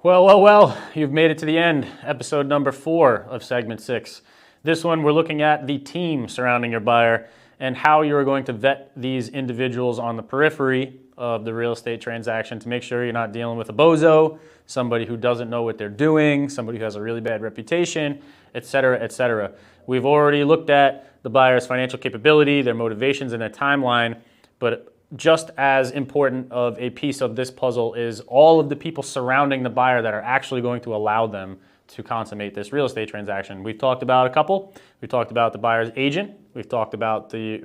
Well, you've made it to the end, episode number 4 of segment 6. This one, we're looking at the team surrounding your buyer and how you're going to vet these individuals on the periphery of the real estate transaction to make sure you're not dealing with a bozo, somebody who doesn't know what they're doing, somebody who has a really bad reputation, etc., etc. We've already looked at the buyer's financial capability, their motivations, and their timeline, but just as important of a piece of this puzzle is all of the people surrounding the buyer that are actually going to allow them to consummate this real estate transaction. We've talked about a couple. We talked about the buyer's agent. We've talked about the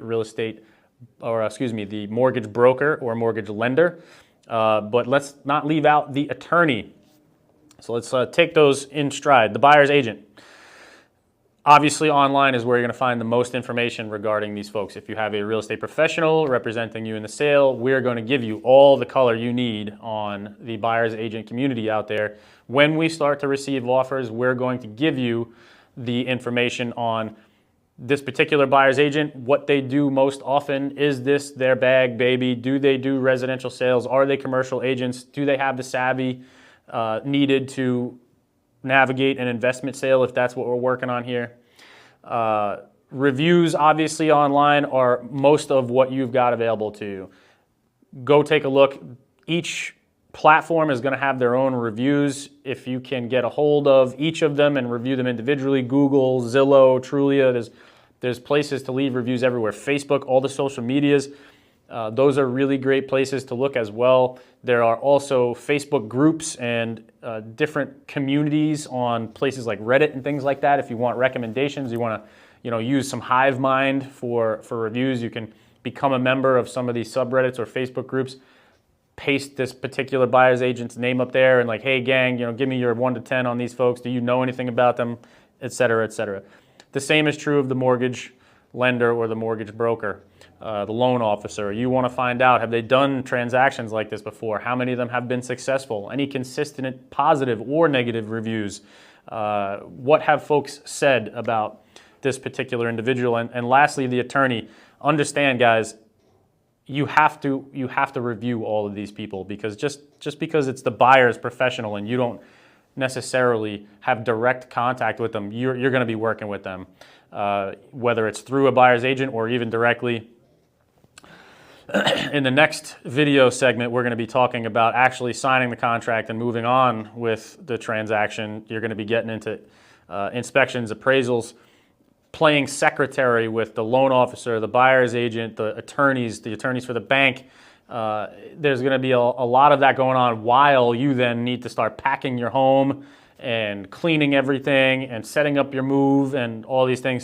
the mortgage broker or mortgage lender. But let's not leave out the attorney. So let's take those in stride. The buyer's agent. Obviously, online is where you're going to find the most information regarding these folks. If you have a real estate professional representing you in the sale, we're going to give you all the color you need on the buyer's agent community out there. When we start to receive offers, we're going to give you the information on this particular buyer's agent, what they do most often. Is this their bag, baby? Do they do residential sales? Are they commercial agents? Do they have the savvy needed to navigate an investment sale if that's what we're working on here? Reviews, obviously, online are most of what you've got available to you. Go take a look. Each platform is going to have their own reviews. If you can get a hold of each of them and review them individually, Google, Zillow, Trulia, there's places to leave reviews everywhere. Facebook, all the social medias, those are really great places to look as well. There are also Facebook groups and different communities on places like Reddit and things like that. If you want recommendations, you want to use some hive mind for reviews, you can become a member of some of these subreddits or Facebook groups. Paste this particular buyer's agent's name up there and like, hey gang, give me your 1 to 10 on these folks. Do you know anything about them, et cetera, et cetera. The same is true of the mortgage lender or the mortgage broker, the loan officer. You want to find out, have they done transactions like this before? How many of them have been successful? Any consistent positive or negative reviews? What have folks said about this particular individual? And lastly, the attorney. Understand, guys, you have to review all of these people, because just because it's the buyer's professional and you don't necessarily have direct contact with them, you're going to be working with them, whether it's through a buyer's agent or even directly. In the next video segment, we're going to be talking about actually signing the contract and moving on with the transaction. You're going to be getting into inspections, appraisals, playing secretary with the loan officer, the buyer's agent, the attorneys for the bank. There's going to be a lot of that going on while you then need to start packing your home and cleaning everything and setting up your move, and all these things.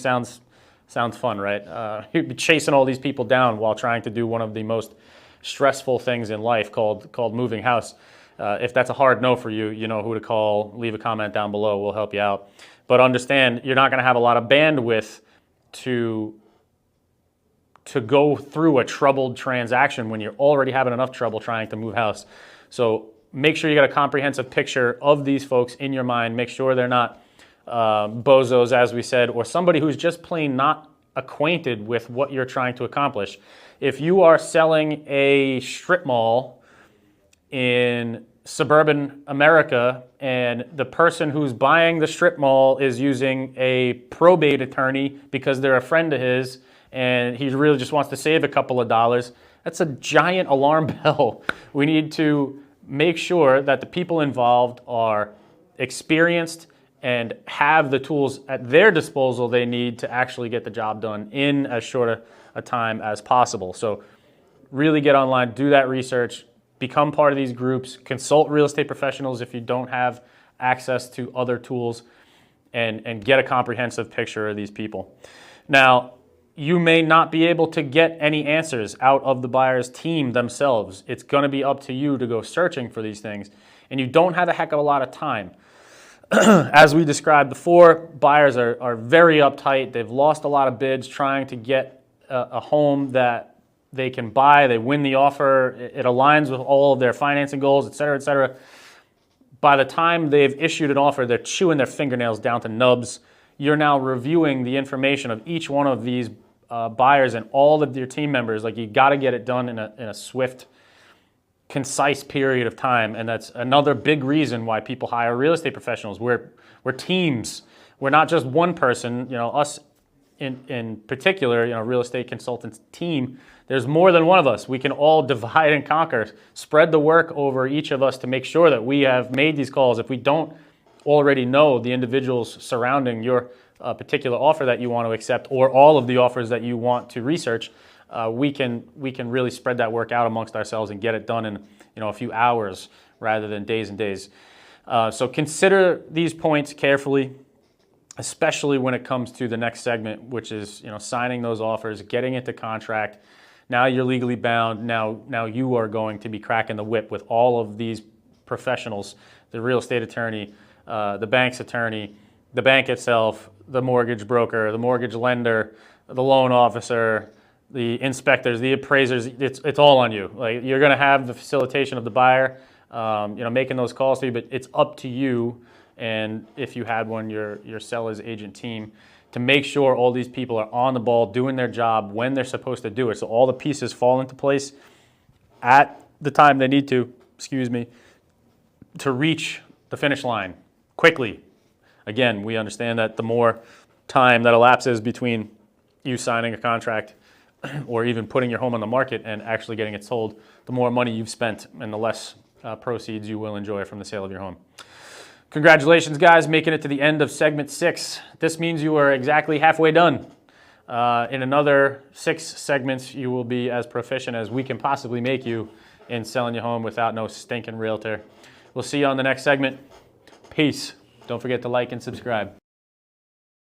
Sounds fun, right? You'd be chasing all these people down while trying to do one of the most stressful things in life called moving house. If that's a hard no for you, you know who to call. Leave a comment down below. We'll help you out. But understand, you're not going to have a lot of bandwidth to go through a troubled transaction when you're already having enough trouble trying to move house. So make sure you got a comprehensive picture of these folks in your mind. Make sure they're not bozos, as we said, or somebody who's just plain not acquainted with what you're trying to accomplish. If you are selling a strip mall in suburban America and the person who's buying the strip mall is using a probate attorney because they're a friend of his and he really just wants to save a couple of dollars, that's a giant alarm bell. We need to make sure that the people involved are experienced and have the tools at their disposal they need to actually get the job done in as short a time as possible. So really get online, do that research, become part of these groups, consult real estate professionals if you don't have access to other tools, and get a comprehensive picture of these people. Now, you may not be able to get any answers out of the buyer's team themselves. It's going to be up to you to go searching for these things, and you don't have a heck of a lot of time. As we described before, buyers are very uptight. They've lost a lot of bids trying to get a home that they can buy. They win the offer. It aligns with all of their financing goals, et cetera, et cetera. By the time they've issued an offer, they're chewing their fingernails down to nubs. You're now reviewing the information of each one of these buyers and all of your team members. Like, you got to get it done in a swift concise period of time, and that's another big reason why people hire real estate professionals. We're teams. We're not just one person. You know, us in particular, you know, real estate consultants team. There's more than one of us. We can all divide and conquer, spread the work over each of us to make sure that we have made these calls. If we don't already know the individuals surrounding your particular offer that you want to accept, or all of the offers that you want to research, we can really spread that work out amongst ourselves and get it done in, you know, a few hours rather than days and days. So consider these points carefully, especially when it comes to the next segment, which is, you know, signing those offers, getting into contract. Now you're legally bound. Now you are going to be cracking the whip with all of these professionals: the real estate attorney, the bank's attorney, the bank itself, the mortgage broker, the mortgage lender, the loan officer, the inspectors, the appraisers. It's all on you. Like, you're going to have the facilitation of the buyer, you know, making those calls to you, but it's up to you. And if you had one, your seller's agent team, to make sure all these people are on the ball, doing their job when they're supposed to do it. So all the pieces fall into place at the time they need to, to reach the finish line quickly. Again, we understand that the more time that elapses between you signing a contract or even putting your home on the market and actually getting it sold, the more money you've spent and the less proceeds you will enjoy from the sale of your home. Congratulations, guys, making it to the end of segment 6. This means you are exactly halfway done. In another 6 segments, you will be as proficient as we can possibly make you in selling your home without no stinking realtor. We'll see you on the next segment. Peace. Don't forget to like and subscribe.